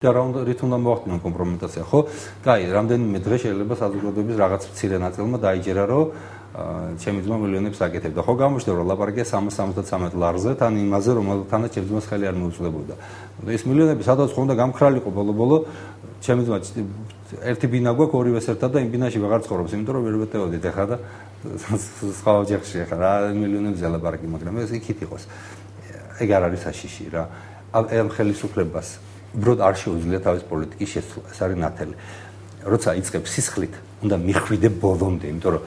და რით უნდა მოახდინონ კომპრომიტაცია, ხო? კაი, რამდენიმე დღე შეიძლება საზოგადოების რაღაც მცირე ნაწილმა დაიჯერა, რომ ჩემი ძმა მილიონებს აკეთებდა. ხო გამოჩნდა, რომ ლაპარაკია 373 ლარზე, თან იმაზე, რომელთანაც ჩემი ძმას ხელი არ მოუწოდებოდა. ეს მილიონები სადაც ხონდა გამხრალიყო ბოლო-ბოლო, ჩემი ძმა ერთი ბინა გვაქვს, ორივეს ერთად და იმ ბინაში ვეღარ ცხოვრობს, იმიტომ რომ ვერ ვეტევოდით ახლა და სხვა ოჯახში ახლა რა მილიონებზე ლაპარაკი, მაგრამ ეს იქით იყოს. ეგ არ არის საშიში რა. ამ ხელისუფლებას უბრალოდ არ შეუძლია თავის პოლიტიკის შეცვლა. ეს არის ნათელი. როცა იწყებს სისხლით, უნდა მიხვიდე ბოლომდე, იმიტომ რომ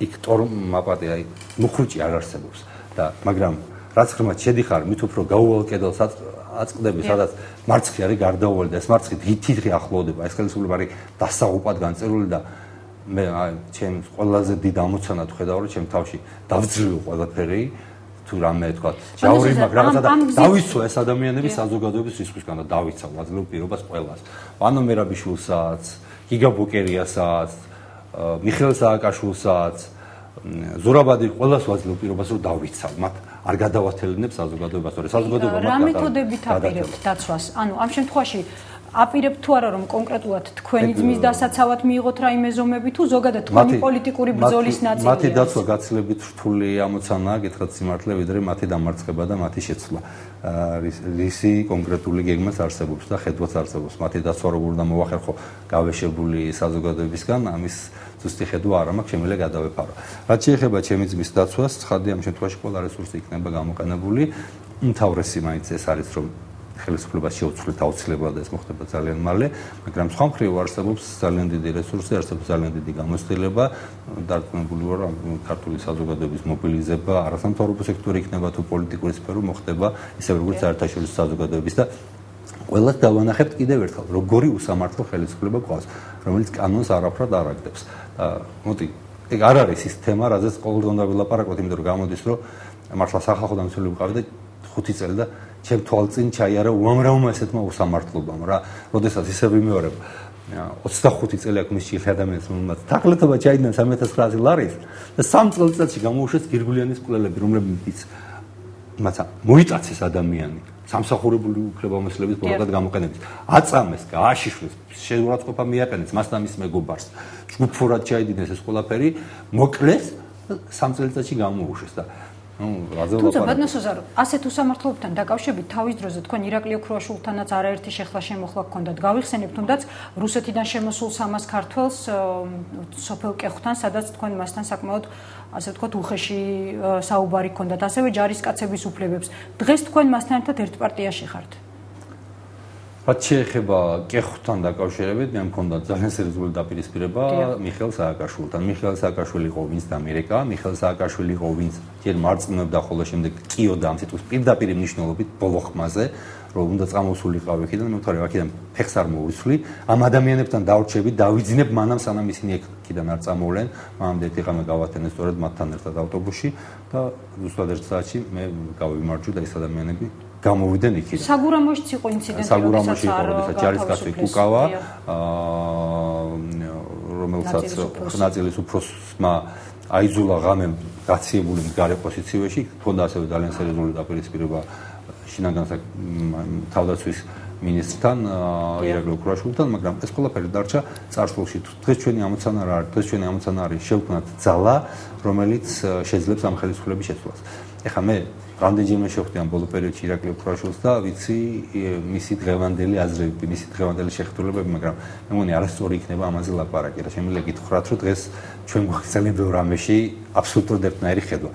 იქ ტორმაპატია, მუხრუჭი არ არსებობს და მაგრამ რაც ღრმად შედიხარ, მით უფრო გაუვალ კედელს აწყდები, სადაც მარცხი არის გარდაუვალი და ეს მარცხი თითრი ახლოვდება. ეს ხელისუფლება არის დასაღუპად განწერული და მე ჩემს ყველაზე დიდ ამოცანად ხედავ, რომ ჩემ თავში დავძლიო ყველაფერი თუ რამე თქვა ჯაური მაგ რაღაცა და დავიცვა ეს ადამიანები საზოგადოების რისკისგან და დავიცა ვაძლევ პირობას ყველას. ვანო მერაბიშვილსაც, გიგა ბუკერიასაც, მიხეილ სააკაშვილსაც, ზურაბადი ყველას ვაძლევ პირობას რომ დავიცავ. მათ არ გადავათელებინებ საზოგადოებას, თორე საზოგადოება მათ რა მეთოდებით აპირებთ დაცვას? ანუ ამ შემთხვევაში აპირებთ თუ არა რომ კონკრეტულად თქვენი ძმის დასაცავად მიიღოთ რაიმე ზომები თუ ზოგადად თქვენი პოლიტიკური ბრძოლის ნაწილია? მათი დაცვა გაცილებით რთული ამოცანაა, გითხრათ სიმართლე, ვიდრე მათი დამარცხება და მათი შეცვლა. რისი კონკრეტული გეგმაც არსებობს და ხედვაც არსებობს. მათი დაცვა როგორ უნდა მოახერხო გავეშებული საზოგადოებისგან, ამის ზუსტი ხედვა არ მაქვს, შემიძლია გადავეფარო. რაც შეეხება ჩემი ძმის დაცვას, ცხადი ამ შემთხვევაში ყველა რესურსი იქნება გამოყენებული. უმთავრესი მაინც ეს არის, რომ ხელისუფლებას შეუცვლით აუცილებლად ეს მოხდება ძალიან მალე, მაგრამ სხვა მხრივ არსებობს ძალიან დიდი რესურსი, არსებობს ძალიან დიდი გამოცდილება, დარწმუნებული ვარ, რომ ქართული საზოგადოების მობილიზება არასამთავრობო სექტორი იქნება თუ პოლიტიკური სფერო მოხდება, ისე როგორც საერთაშორისო საზოგადოების და ყველას დავანახებთ კიდევ ერთხელ, როგორი უსამართლო ხელისუფლება გვყავს, რომელიც კანონს არაფრად არ აგდებს. მოდი, ეგ არ არის ის თემა, რაზეც ყოველდღე უნდა ვილაპარაკოთ, იმიტომ რომ გამოდის, რომ მართლა სახალხო დამცველები ვიყავი და 5 წელი და ჩემ თვალწინ ჩაიარა უამრავმა ესეთმა უსამართლობამ რა. როდესაც ისე ვიმეორებ 25 წელი აქვს მის ჩიხი ადამიანს, რომელმაც თაღლეთობა ჩაიდნენ 3900 ლარის და 3 წელიწადში გამოუშვეს გირგვლიანის მკვლელები, რომლებიც მაცა მოიტაცეს ადამიანი სამსახურებული უფლებამოსილების ბოლოდად გამოყენების. აწამეს, გააშიშვლეს, შეურაცხყოფა მიაყენეს მას და მის მეგობარს. ჯგუფურად ჩაიდინეს ეს ყველაფერი, მოკლეს 3 წელიწადში გამოუშვეს და თუმცა ბატონო სოზარო, ასეთ უსამართლობებთან დაკავშირებით თავის დროზე თქვენ ირაკლი ოქროაშვილთანაც არაერთი შეხლა შემოხლა გქონდათ. გავიხსენებთ თუნდაც რუსეთიდან შემოსულ 300 ქართველს სოფელ კეხთან, სადაც თქვენ მასთან საკმაოდ ასე ვთქვათ უხეში საუბარი გქონდათ. ასევე ჯარისკაცების უფლებებს. დღეს თქვენ მასთან ერთად ერთ პარტიაში ხართ. რაც შეეხება კეხთან დაკავშირებით, მე მქონდა ძალიან სერიოზული დაპირისპირება მიხეილ სააკაშვილთან. მიხეილ სააკაშვილი იყო ვინც ამერიკა, მიხეილ სააკაშვილი იყო ვინც ჯერ მარწმუნებდა, ხოლო შემდეგ კიოდა ამ სიტყვის პირდაპირ მნიშვნელობით ბოლო ხმაზე, რომ უნდა წამოსულიყავ იქიდან, მე ვთქვი, აქედან ფეხს არ მოვიცვლი, ამ ადამიანებთან დავრჩები, დავიძინებ მანამ სანამ ისინი აქედან არ წამოვლენ, მანამდე ღამე გავათენე სწორედ მათთან ერთად ავტობუსში და ზუსტად 1 საათში მე გავიმარჯვე და ეს ადამიანები გამოვიდნენ იქიდან. საგურამოშიც იყო ინციდენტი, საგურამოში იყო, როდესაც ჯარისკაცი კუკავა, რომელსაც ნაწილის უფროსმა აიძულა ღამე გაციებული მდგარი პოზიციაში, თქონდა ასევე ძალიან სერიოზული დაპირისპირება შინაგან თავდაცვის მინისტრთან, ირაკლი ოქროაშვილთან, მაგრამ ეს ყველაფერი დარჩა წარსულში. დღეს ჩვენი ამოცანა რა არის? დღეს ჩვენი ამოცანა არის შევქმნათ ძალა, რომელიც შეძლებს ამ ხელისუფლების შეცვლას. ეხლა მე რამდენჯერმე შევხვდი ამ ბოლო პერიოდში ირაკლი ოქროაშვილს და ვიცი მისი დღევანდელი აზრები, მისი დღევანდელი შეხედულებები, მაგრამ მე მგონი არასწორი იქნება ამაზე ლაპარაკი. რა შემიძლია გითხრათ, რომ დღეს ჩვენ გვაქვს ძალიან ბევრ რამეში აბსოლუტურად ერთნაირი ხედვა.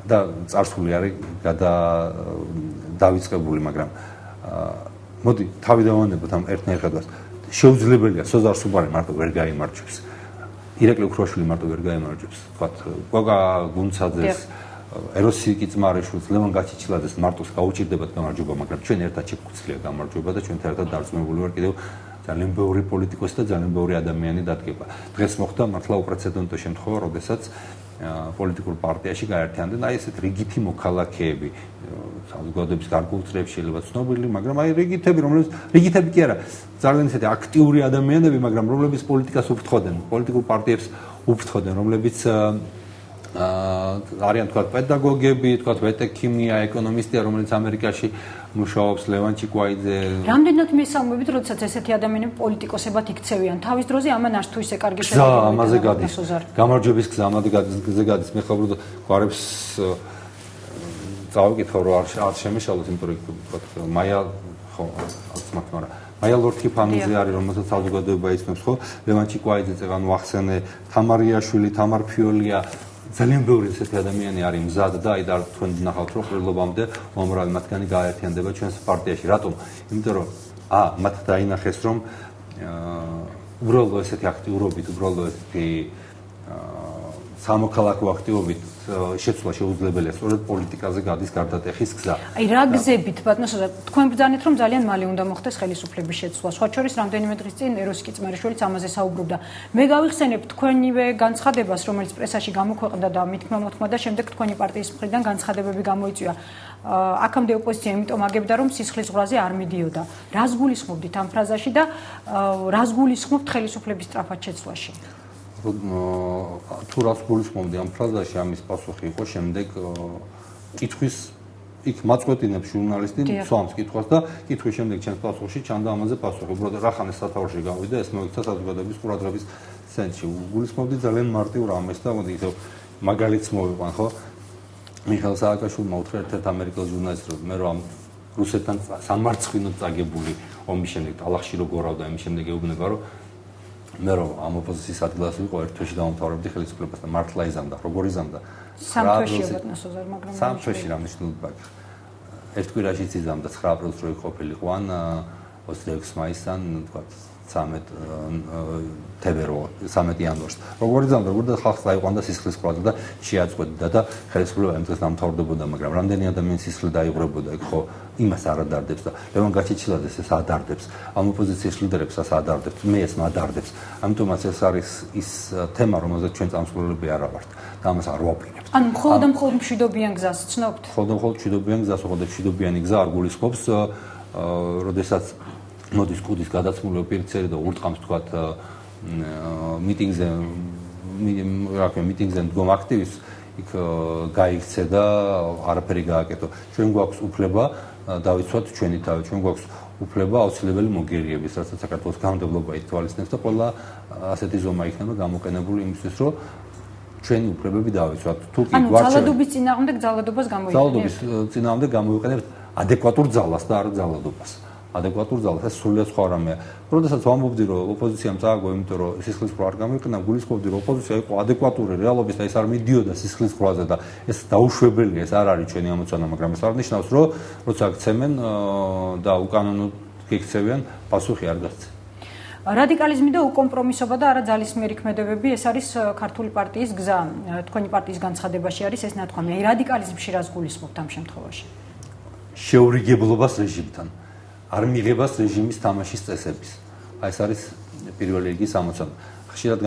და წარსული არის დავიწყებული, მაგრამ მოდი თავი დავანებოთ ამ ერთნაირ ხედვას. შეუძლებელია სოზარ სუბარი მარტო ვერ გაიმარჯვებს. ირაკლი ოქროაშვილი მარტო ვერ გაიმარჯვებს. თქვათ გოგა გუნცაძეს, ეროსიკი ძმარიშვილს, ლევან გაჩიჩილაძეს მარტოს გაუჭირდებათ გამარჯვება, მაგრამ ჩვენ ერთად შეგვიძლია გამარჯვება და ჩვენ ერთად დარწმუნებული ვარ კიდევ ძალიან ბევრი პოლიტიკოსი და ძალიან ბევრი ადამიანი დადგება. დღეს მოხდა მართლა უპრეცედენტო შემთხვევა, როდესაც პოლიტიკურ პარტიაში გაერთიანდნენ აი ესეთ რიგითი მოქალაქეები, საზოგადოების გარკვეულ წრეებში შეიძლება ცნობილი, მაგრამ აი რიგითები კი არა, ძალიან ესეთი აქტიური ადამიანები, მაგრამ რომლებიც პოლიტიკას უფრთხოდნენ, პოლიტიკურ პარტიებს უფრთხოდნენ, რომლებიც არიან თქვათ პედაგოგები, თქვათ ვეტექიმია, ეკონომისტია, რომელიც ამერიკაში მუშაობს ლევან ჭიკვაიძე. რამდენად მისამვებით, როდესაც ესეთი ადამიანები პოლიტიკოსებად იქცევიან თავის დროზე, ამან არც თუ ისე კარგი შედეგი ამაზე გადის. გამარჯვების გზა ამაზე გადის. მე ხალხო გვარებს წავიკითხო რომ არ შემეშალოთ იმიტომ რომ მაია ხო ასმათ მაგრამ მაია ლორთი ფამილზე არის რომელსაც საზოგადოება იცნობს ხო ლევან ჭიკვაიძე წეგან ვახსენე თამარიაშვილი თამარ ფიოლია ძალიან ბევრი ესეთი ადამიანი არის მზად და აი და თქვენ ნახავთ რომ ყრილობამდე უამრავი მათგანი გაერთიანდება ჩვენს პარტიაში რატომ იმიტომ რომ მათ დაინახეს რომ უბრალოდ ესეთი აქტიურობით უბრალოდ ესეთი სამოქალაქო აქტივობით შეცვლა შეუძლებელია სწორედ პოლიტიკაზე გადის გარდატეხის გზა. აი რა გზებით ბატონო, თქვენ ბრძანეთ რომ ძალიან მალე უნდა მოხდეს ხელისუფლების შეცვლა. სხვა შორის რამდენიმე დღის წინ ეროსი კიწმარიშვილიც ამაზე საუბრობდა. მე გავიხსენებ თქვენივე განცხადებას, რომელიც პრესაში გამოქვეყნდა და მithმა მოთქმა და შემდეგ თქვენი პარტიის მხრიდან განცხადებები გამოიწვია. აქამდე ოპოზიცია იმიტომ აგებდა რომ სისხლის ზღვრაზე არ მიდიოდა. რას გულისხმობდით ამ ფრაზაში და რას გულისხმობთ ხელისუფლების სწრაფად შეცვლაში? თუ რას გულისხმობდი ამ ფრაზაში ამის პასუხი იყო შემდეგ კითხვის იქ მაწყვეტინებს ჟურნალისტი სვამს კითხვას და კითხვის შემდეგ ჩემს პასუხში ჩანდა ამაზე პასუხი. უბრალოდ რახანეს სათავეში გავიდა ეს მოიქცა საზოგადოების ყურადღების ცენტრში. გულისხმობდი ძალიან მარტივ რამეს და მოდი ისე მაგალითს მოვიყვან ხო მიხეილ სააკაშვილმა უთხრა ერთ ამერიკელ ჟურნალისტს რომ მე რომ რუსეთთან სამარცხინოდ წაგებული ომის შემდეგ ტალახში რო გორავდა იმის შემდეგ ეუბნება რომ მე რომ ამ ოპოზიციის ადგილას ვიყო ერთ თვეში დავამთავრებდი ხელისუფლებას და მართლა იზამდა როგორ იზამდა სამ თვეში აბატონსოზარ მაგრამ სამ თვეში რა მნიშვნელობა აქვს ერთ კვირაშიც იზამდა 9 აპრილს რო იყოფილიყო ან 26 მაისთან თქვა 13 იანვარს როგორ იზამდა როგორ და ხალხს დაიყვანდა სისხლის ყრაზე და შეაწყვეტდა და ხელისუფლება ამ დღეს დამთავრდებოდა მაგრამ რამდენი ადამიანის სისხლი დაიღრებოდა იქ ხო იმას არ ადარდებს და ლევან გაჩეჩილაძეს ეს ადარდებს ამ ოპოზიციის ლიდერებს ეს ადარდებს მე ეს მადარდებს ამიტომაც ეს არის ის თემა რომელზეც ჩვენ წამსვლელები არ ვართ და ამას არ ვაპირებთ ანუ მხოლოდ მშვიდობიან გზას ცნობთ მხოლოდ მშვიდობიან გზას უყოდ მშვიდობიანი გზა არ გულისხმობს როდესაც მოდის კუდის გადაცმულება პირცერი და ურტყამს თქვათ მიტინგზე მდგომ აქტივისტს იქ გაიქცე და არაფერი გააკეთო ჩვენ გვაქვს უფლება დავიცვათ ჩვენი თავი ჩვენ გვაქვს უფლება აუცილებელი მოგერიების რასაც საქართველოს გამარჯვება ითვალისწინებს და ყველა ასეთი ზომა იქნება გამოყენებული იმისთვის რომ ჩვენი უფლებები დავიცვათ თუ კი გვაქვს ძალადობის წინააღმდეგ ძალადობას გამოიყენებთ ძალადობის წინააღმდეგ გამოიყენებთ ადეკვატურ ძალას და არ ძალადობას ადეკვატურ ძალას ეს სრულიად სხვა რამეა. როდესაც ვამბობდი რომ ოპოზიციამ წააგო, იმიტომ რომ სისხლის ზღვა არ გამოიყენა, გულისხმობდი რომ ოპოზიცია იყო ადეკვატური რეალობის და ეს არ მიდიოდა სისხლის ზღვაზე და ეს დაუშვებელია, ეს არ არის ჩვენი ამოცანა, მაგრამ ეს არ ნიშნავს რომ როცა გცემენ და უკანონოდ გიქცევიან, პასუხი არ გასცენ. რადიკალიზმი და უკომპრომისობა და არა ძალისმიერი ქმედებები ეს არის ქართული პარტიის გზა. თქვენი პარტიის განცხადებაში არის ეს ნათქვამი. აი რადიკალიზმში რას გულისხმობთ ამ შემთხვევაში? შეურიგებლობას რეჟიმთან. არ მიიღებას რეჟიმის თამაშის წესების. აი ეს არის პირველი რიგის ამოცანა. ხშირად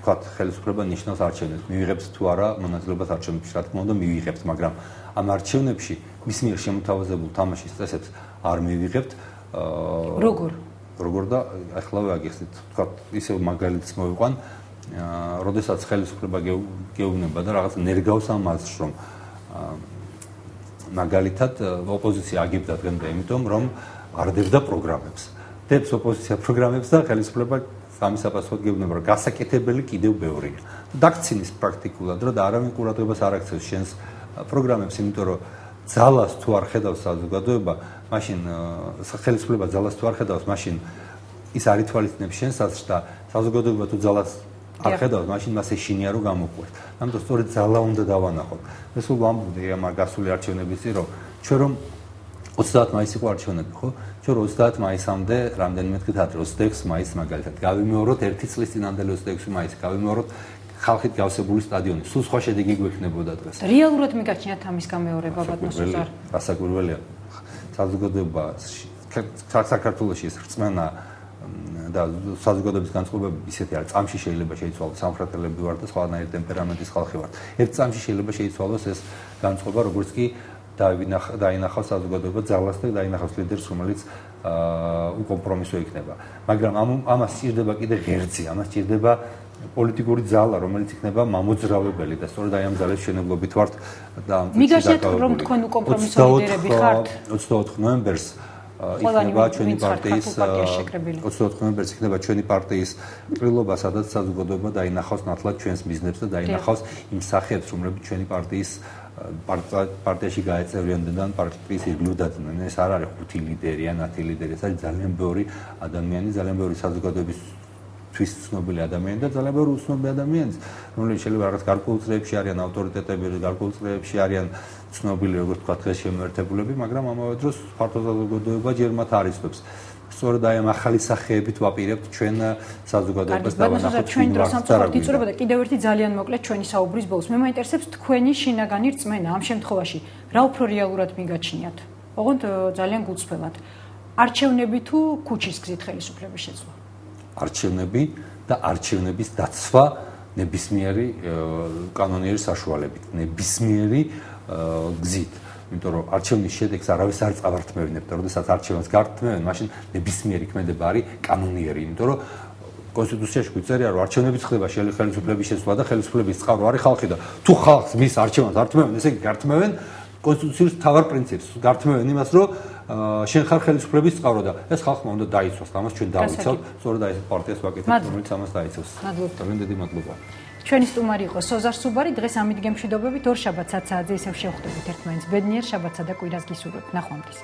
თქვათ ხელისუფლება ნიშნავს არჩევნებს. მივიღებთ თუ არა მონაწილეობას არჩევნებში, რა თქმა უნდა მივიღებთ, მაგრამ ამ არჩევნებში მის მიერ შემოთავაზებულ თამაშის წესებს არ მივიღებთ. როგორ და ახლა ვაგიხსნით, თქვათ ისევ მაგალითს მოვიყვან, როდესაც ხელისუფლება გეუბნება და რაღაც ნერგავს ამ აზრს, რომ მაგალითად ოპოზიცია აგებდა დღემდე იმიტომ რომ არდებდა პროგრამებს. დებს ოპოზიცია პროგრამებს და ხელისუფლება სამი საპასუხოდ გეუბნება რომ გასაკეთებელი კიდევ ბევრია. დაქცინის პრაქტიკულად რა და არავინ ყურადღებას არ აქცევს შენს პროგრამებს, იმიტომ რომ ძალას თუ არ ხედავს საზოგადოება, მაშინ ხელისუფლება ძალას თუ არ ხედავს, მაშინ ის არ ითვალისწინებს შენს აზრს და საზოგადოება თუ ძალას არ ხედავს, მაშინ მას ეშინია რომ გამოყვეს. ამიტომ სწორედ ძალა უნდა დავანახოთ. ეს ვამბობდი ამ გასული არჩევნების წინ რომ ჩვენ რომ 30 მაისი იყო არჩევნები, ხო? ჩვენ 30 მაისამდე რამდენიმე დღით ადრე 26 მაისს მაგალითად გავიმეოროთ 1 წლის წინანდელი 26 მაისი, გავიმეოროთ ხალხით გავსებული სტადიონი. სულ სხვა შედეგი გვექნებოდა დღეს. რეალურად მიგაჩნიათ ამის გამეორება ბატონსოზარ? გასაკვირველია. საზოგადოება საქართველოში ეს რწმენა და საზოგადოების განწყობები ისეთი არის, წამში შეიძლება შეიცვალოს სამხრეთელები ვარ და სხვანაირი ტემპერამენტის ხალხი ვარ. ერთ წამში შეიძლება შეიცვალოს ეს განწყობა, როგორც კი დაინახავს საზოგადოება ძალას და დაინახავს ლიდერს, რომელიც უკომპრომისო იქნება. მაგრამ ამას სჭირდება კიდე ღერძი, ამას სჭირდება პოლიტიკური ძალა, რომელიც იქნება მამოძრავებელი და სწორედ აი ამ ძალის შენებლობით ვართ და ამ მიგაშეთ რომ თქვენ უკომპრომისო ლიდერები ხართ 24 ნოემბერს იქნება ჩვენი პარტიის 24 ნოემბერს იქნება ჩვენი პარტიის ყრილობა, სადაც საზოგადოება დაინახავს ნათლად ჩვენს მიზნებს და დაინახავს იმ სახეებს, რომლებიც ჩვენი პარტიის პარტიაში გაეწევრიანდნენ პარტიის ირგვლივ დადნენ. ეს არ არის 5 ლიდერი ან 10 ლიდერი, ეს არის ძალიან ბევრი ადამიანი, ძალიან ბევრი საზოგადოების თვის ცნობილი ადამიანი და ძალიან ბევრი უცნობი ადამიანი, რომლებიც შეიძლება რაღაც გარკვეულ წრეებში არიან ავტორიტეტები, გარკვეულ წრეებში არიან ცნობილი, როგორც თქვა, დღეს შემოერთებულები, მაგრამ ამავე დროს ფართო საზოგადოება ჯერ მათ არ იცნობს. სწორედ აი ამ ახალი სახეებით ვაპირებთ ჩვენ საზოგადოებას დავანახოთ ჩვენ დროს სამწუხაროდ იწურება და კიდევ ერთი ძალიან მოკლედ ჩვენი საუბრის ბოლოს. მე მაინტერესებს თქვენი შინაგანი რწმენა ამ შემთხვევაში, რა უფრო რეალურად მიგაჩნიათ? ოღონდ ძალიან გულწრფელად. არჩევნები თუ ქუჩის გზით ხელისუფლების შეცვლა? არჩევნები და არჩევნების დაცვა ნებისმიერი კანონიერი საშუალებით, ნებისმიერი გზით. იმიტომ რომ არჩევნის შედეგს არავის არ წავართმევინებთ, როდესაც არჩევანს გართმევენ, მაშინ ნებისმიერი ქმედება არის კანონიერი, იმიტომ რომ კონსტიტუციაში გვიწერია, რომ არჩევნებიც ხდება ხელისუფლების შეცვლა და ხელისუფლების წყარო არის ხალხი და თუ ხალხს მის არჩევანს ართმევენ, ესე იგი გართმევენ კონსტიტუციის მთავარ პრინციპს, გართმევენ იმას, რომ შენ ხარ ხელისუფლების წყარო და ეს ხალხმა უნდა დაიცვას, ამას ჩვენ დავიცავთ, სწორედ აი ეს პარტიას ვაკეთებთ, რომელიც ამას დაიცავს. ძალიან დიდი მადლობა. ჩვენი სტუმარი იყო სოზარ სუბარი, დღეს ამით გემშვიდობებით, ორ შაბათს 10 საათზე ისევ შევხვდებით ერთმანეთს. ბედნიერ შაბათსა და კვირას გისურვებთ. ნახვამდის.